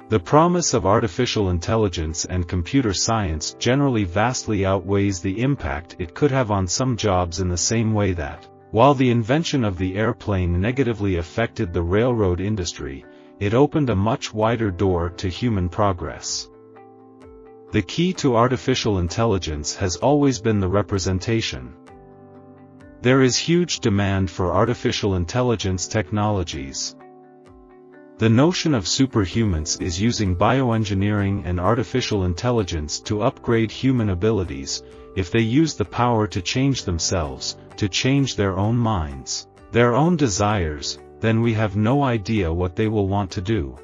The promise of artificial intelligence and computer science generally vastly outweighs the impact it could have on some jobs in the same way that, while the invention of the airplane negatively affected the railroad industry, it opened a much wider door to human progress. The key to artificial intelligence has always been the representation. There is huge demand for artificial intelligence technologies. The notion of superhumans is using bioengineering and artificial intelligence to upgrade human abilities. If they use the power to change themselves, to change their own minds, their own desires, then we have no idea what they will want to do.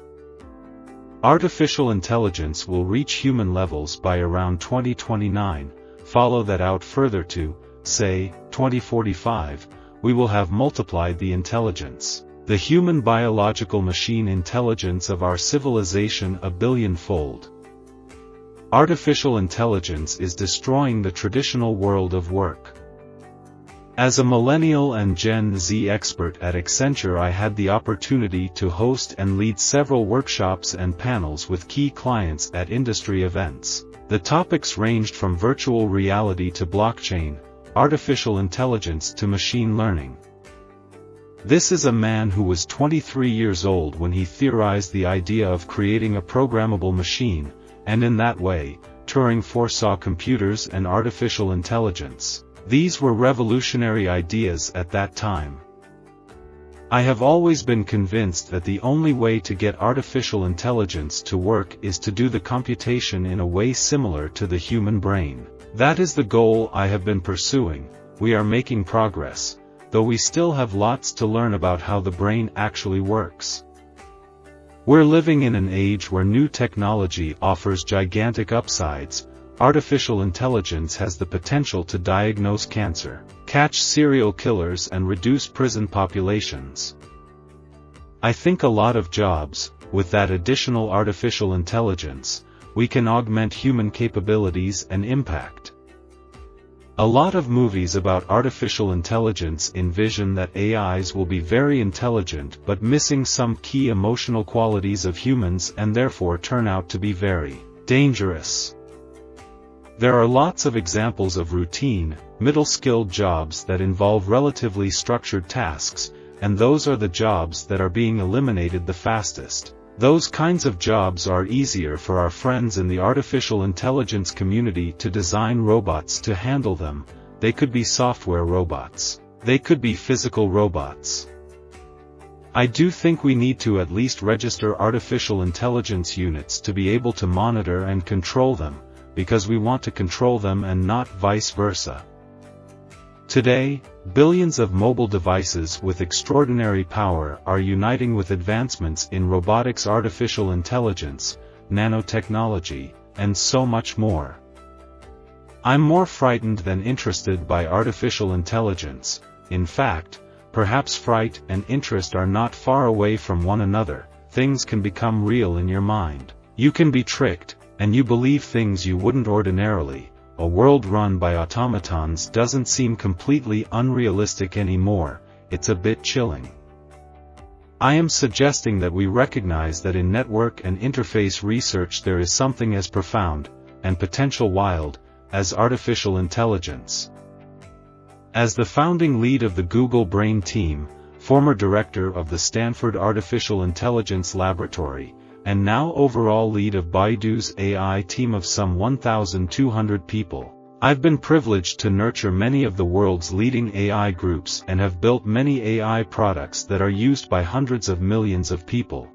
Artificial intelligence will reach human levels by around 2029, follow that out further to, say, 2045, we will have multiplied the intelligence, the human biological machine intelligence of our civilization a billion-fold. Artificial intelligence is destroying the traditional world of work. As a millennial and Gen Z expert at Accenture, I had the opportunity to host and lead several workshops and panels with key clients at industry events. The topics ranged from virtual reality to blockchain, artificial intelligence to machine learning. This is a man who was 23 years old when he theorized the idea of creating a programmable machine, and in that way, Turing foresaw computers and artificial intelligence. These were revolutionary ideas at that time. I have always been convinced that the only way to get artificial intelligence to work is to do the computation in a way similar to the human brain. That is the goal I have been pursuing. We are making progress, though we still have lots to learn about how the brain actually works. We're living in an age where new technology offers gigantic upsides. Artificial intelligence has the potential to diagnose cancer, catch serial killers and reduce prison populations. I think a lot of jobs, with that additional artificial intelligence, we can augment human capabilities and impact. A lot of movies about artificial intelligence envision that AIs will be very intelligent but missing some key emotional qualities of humans and therefore turn out to be very dangerous. There are lots of examples of routine, middle-skilled jobs that involve relatively structured tasks, and those are the jobs that are being eliminated the fastest. Those kinds of jobs are easier for our friends in the artificial intelligence community to design robots to handle them. They could be software robots. They could be physical robots. I do think we need to at least register artificial intelligence units to be able to monitor and control them, because we want to control them and not vice versa. Today, billions of mobile devices with extraordinary power are uniting with advancements in robotics, artificial intelligence, nanotechnology, and so much more. I'm more frightened than interested by artificial intelligence. In fact, perhaps fright and interest are not far away from one another. Things can become real in your mind. You can be tricked, and you believe things you wouldn't ordinarily. A world run by automatons doesn't seem completely unrealistic anymore. It's a bit chilling. I am suggesting that we recognize that in network and interface research there is something as profound, and potential wild, as artificial intelligence. As the founding lead of the Google Brain team, former director of the Stanford Artificial Intelligence Laboratory, and now overall lead of Baidu's AI team of some 1,200 people, I've been privileged to nurture many of the world's leading AI groups and have built many AI products that are used by hundreds of millions of people.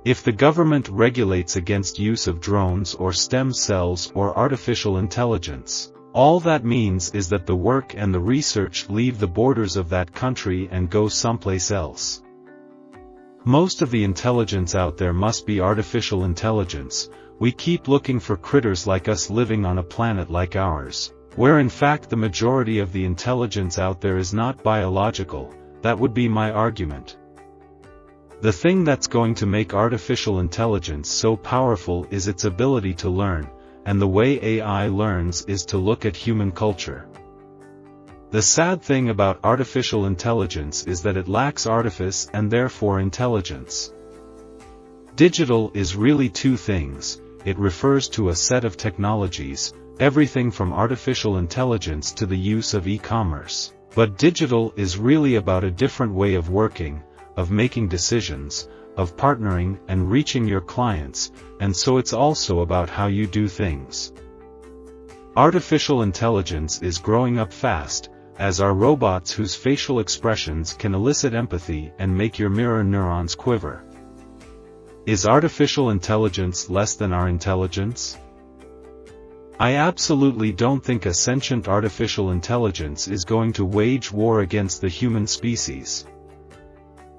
If the government regulates against use of drones or stem cells or artificial intelligence, all that means is that the work and the research leave the borders of that country and go someplace else. Most of the intelligence out there must be artificial intelligence. We keep looking for critters like us living on a planet like ours, where in fact the majority of the intelligence out there is not biological. That would be my argument. The thing that's going to make artificial intelligence so powerful is its ability to learn, and the way AI learns is to look at human culture. The sad thing about artificial intelligence is that it lacks artifice and therefore intelligence. Digital is really two things. It refers to a set of technologies, everything from artificial intelligence to the use of e-commerce. But digital is really about a different way of working, of making decisions, of partnering and reaching your clients, and so it's also about how you do things. Artificial intelligence is growing up fast, as are robots whose facial expressions can elicit empathy and make your mirror neurons quiver. Is artificial intelligence less than our intelligence? I absolutely don't think a sentient artificial intelligence is going to wage war against the human species.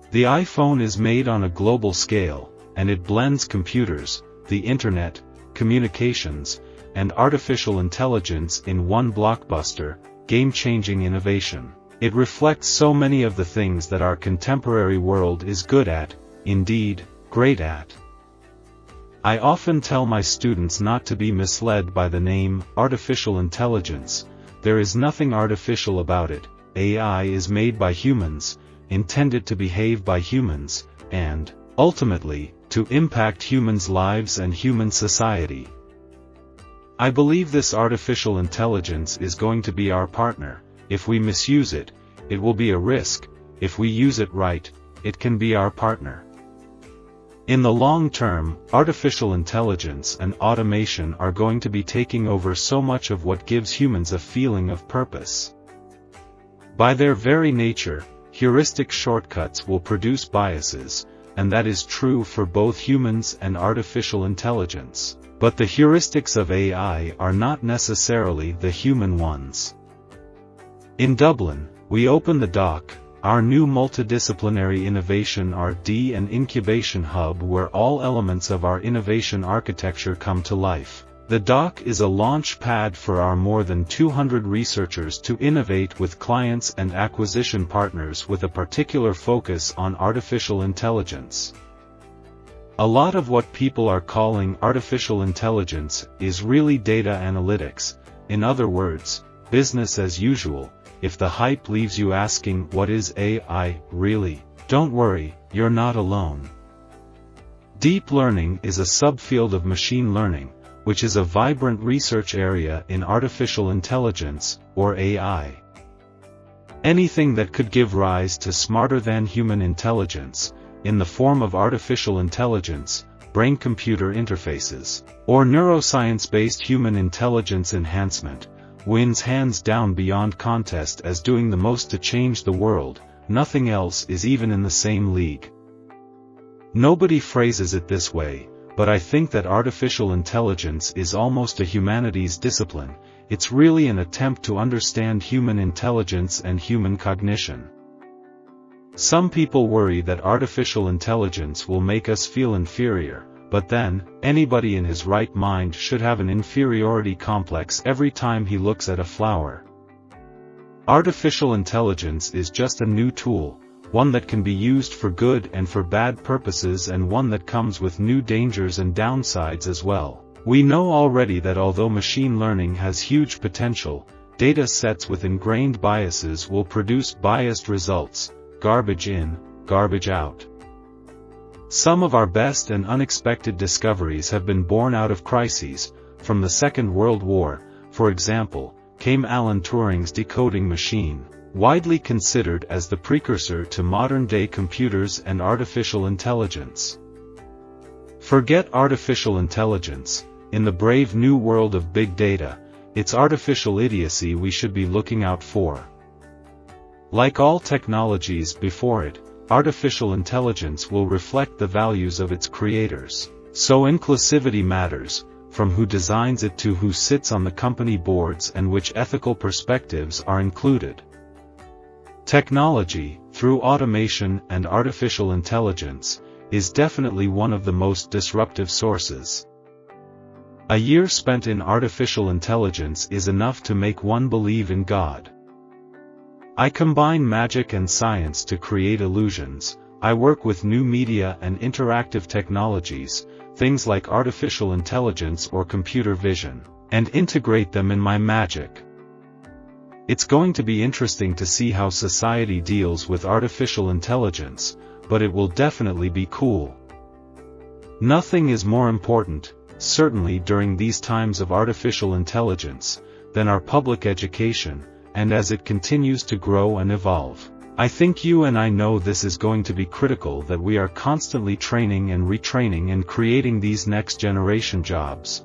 The iPhone is made on a global scale, and it blends computers, the internet, communications, and artificial intelligence in one blockbuster, game-changing innovation. It reflects so many of the things that our contemporary world is good at, indeed, great at. I often tell my students not to be misled by the name, artificial intelligence. There is nothing artificial about it. AI is made by humans, intended to behave by humans, and, ultimately, to impact humans' lives and human society. I believe this artificial intelligence is going to be our partner. If we misuse it, it will be a risk. If we use it right, it can be our partner. In the long term, artificial intelligence and automation are going to be taking over so much of what gives humans a feeling of purpose. By their very nature, heuristic shortcuts will produce biases, and that is true for both humans and artificial intelligence. But the heuristics of AI are not necessarily the human ones. In Dublin, we open the Dock, our new multidisciplinary innovation R&D and incubation hub where all elements of our innovation architecture come to life. The Dock is a launch pad for our more than 200 researchers to innovate with clients and acquisition partners with a particular focus on artificial intelligence. A lot of what people are calling artificial intelligence is really data analytics, in other words, business as usual. If the hype leaves you asking what is AI, really, don't worry, you're not alone. Deep learning is a subfield of machine learning, which is a vibrant research area in artificial intelligence, or AI. Anything that could give rise to smarter-than-human intelligence, in the form of artificial intelligence, brain-computer interfaces, or neuroscience-based human intelligence enhancement, wins hands down beyond contest as doing the most to change the world. Nothing else is even in the same league. Nobody phrases it this way, but I think that artificial intelligence is almost a humanities discipline. It's really an attempt to understand human intelligence and human cognition. Some people worry that artificial intelligence will make us feel inferior, but then, anybody in his right mind should have an inferiority complex every time he looks at a flower. Artificial intelligence is just a new tool, one that can be used for good and for bad purposes, and one that comes with new dangers and downsides as well. We know already that although machine learning has huge potential, data sets with ingrained biases will produce biased results, garbage in, garbage out. Some of our best and unexpected discoveries have been born out of crises. From the Second World War, for example, came Alan Turing's decoding machine, widely considered as the precursor to modern-day computers and artificial intelligence. Forget artificial intelligence. In the brave new world of big data, it's artificial idiocy we should be looking out for. Like all technologies before it, artificial intelligence will reflect the values of its creators. So inclusivity matters, from who designs it to who sits on the company boards and which ethical perspectives are included. Technology, through automation and artificial intelligence, is definitely one of the most disruptive sources. A year spent in artificial intelligence is enough to make one believe in God. I combine magic and science to create illusions. I work with new media and interactive technologies, things like artificial intelligence or computer vision, and integrate them in my magic. It's going to be interesting to see how society deals with artificial intelligence, but it will definitely be cool. Nothing is more important, certainly during these times of artificial intelligence, than our public education, and as it continues to grow and evolve. I think you and I know this is going to be critical, that we are constantly training and retraining and creating these next generation jobs.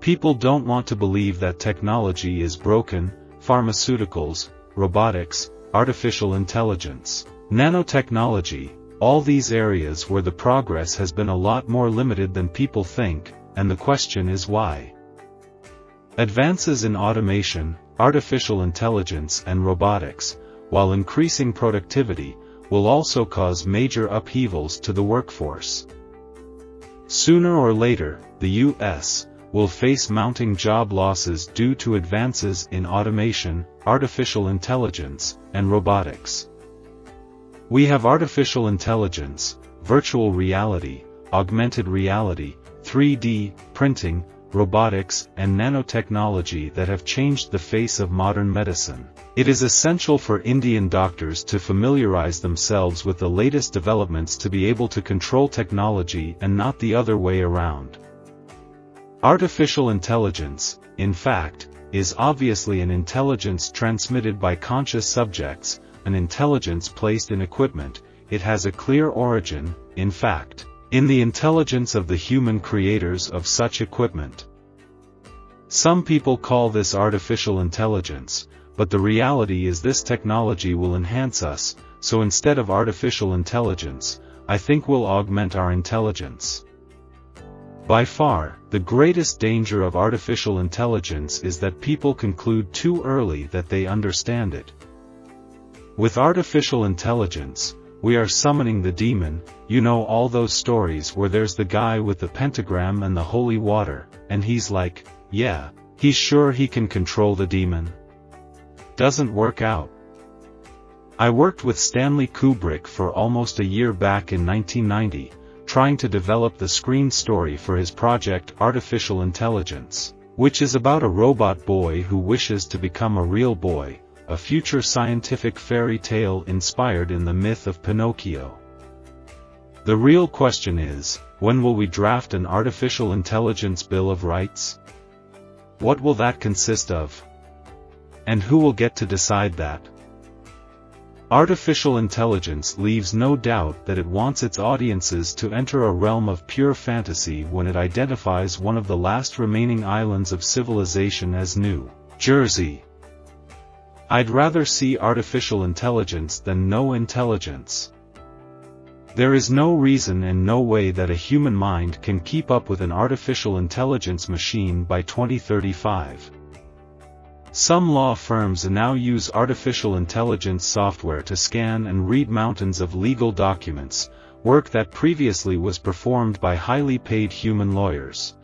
People don't want to believe that technology is broken. Pharmaceuticals, robotics, artificial intelligence, nanotechnology, all these areas where the progress has been a lot more limited than people think, and the question is why. Advances in automation, artificial intelligence and robotics, while increasing productivity, will also cause major upheavals to the workforce. Sooner or later, the U.S. will face mounting job losses due to advances in automation, artificial intelligence, and robotics. We have artificial intelligence, virtual reality, augmented reality, 3D printing, robotics, and nanotechnology that have changed the face of modern medicine. It is essential for Indian doctors to familiarize themselves with the latest developments to be able to control technology and not the other way around. Artificial intelligence, in fact, is obviously an intelligence transmitted by conscious subjects, an intelligence placed in equipment. It has a clear origin, in fact, in the intelligence of the human creators of such equipment. Some people call this artificial intelligence, but the reality is this technology will enhance us, so instead of artificial intelligence, I think we'll augment our intelligence. By far, the greatest danger of artificial intelligence is that people conclude too early that they understand it. With artificial intelligence, we are summoning the demon. You know all those stories where there's the guy with the pentagram and the holy water, and he's like, yeah, he's sure he can control the demon. Doesn't work out. I worked with Stanley Kubrick for almost a year back in 1990, trying to develop the screen story for his project Artificial Intelligence, which is about a robot boy who wishes to become a real boy, a future scientific fairy tale inspired in the myth of Pinocchio. The real question is, when will we draft an artificial intelligence Bill of Rights? What will that consist of? And who will get to decide that? Artificial intelligence leaves no doubt that it wants its audiences to enter a realm of pure fantasy when it identifies one of the last remaining islands of civilization as New Jersey. I'd rather see artificial intelligence than no intelligence. There is no reason and no way that a human mind can keep up with an artificial intelligence machine by 2035. Some law firms now use artificial intelligence software to scan and read mountains of legal documents, work that previously was performed by highly paid human lawyers.